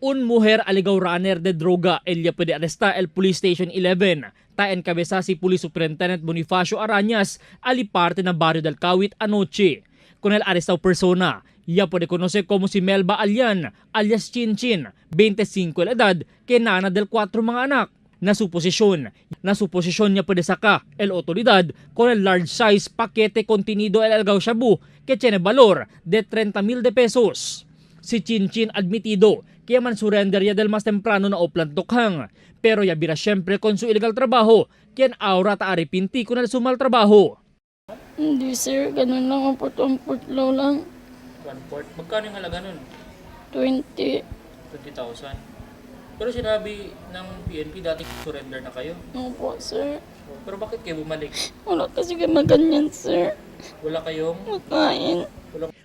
Un mujer aligaw runner de droga ella puede arresta el Police Station 11. Taen cabeza si Police Superintendent Bonifacio Arañas ali parte ng barrio del Kawit anoche. Con el arrestado persona, ya puede conocer como si Melba Alian alias Chinchin, 25 la edad, que nana del 4 mga anak. Na su posisyon niya puede saka el otoridad con el large size paquete contenido el algaw shabu que tiene valor de 30,000 pesos. Si Chinchin admitido que man surrender ya del mas temprano na oplan tokhang, pero ya bira syempre con su illegal trabaho, kien aura ta aripinti con el sumal trabaho. Hindi sir, ganun lang ang putong-putlaw lang. 1/4. Magkano yung halaga nun? 20. 20,000. Pero sinabi ng PNP dati surrender na kayo. Opo sir. Pero bakit kayo bumalik? Wala kasi kami ganyan sir. Wala kayong... Makain.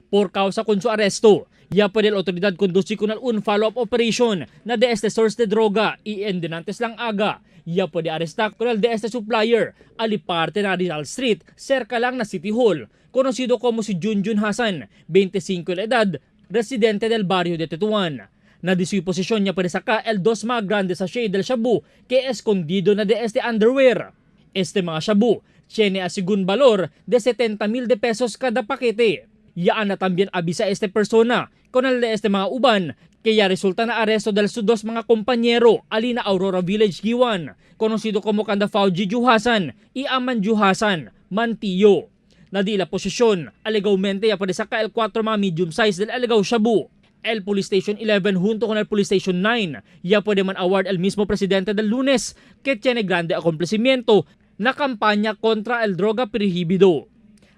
Por causa con su arresto, ya puede la autoridad conducir con un follow-up operation na de este source de droga y en dinantes lang aga. Ya puede arrestar con el de este supplier, ali parte na Rizal Street, cerca lang na City Hall, conocido como si Junjun Hasan, 25 la edad, residente del barrio de Tetuan. Na di su posisyon niya puede saca el dos más grandes sachet del shabu que escondido na de este underwear. Este mga shabu tiene a sigun valor de 70,000 pesos kada pakete. Yaan na también abisa este persona con el de este mga uban kaya resulta na aresto del sus dos mga kompanyero alina Aurora Village Giwan, conocido como Kanda Fauji Juhasan y Aman Juhasan Mantillo. Na di la posisyon, alegawmente ya puede saca el 4 mga medium size del alegaw shabu. El Police Station 11 junto con el Police Station 9 ya puede man award el mismo presidente del Lunes que tiene grande acomplisimiento na kampanya kontra el droga prohibido.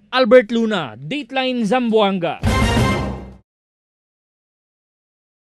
Albert Luna, Dateline Zamboanga.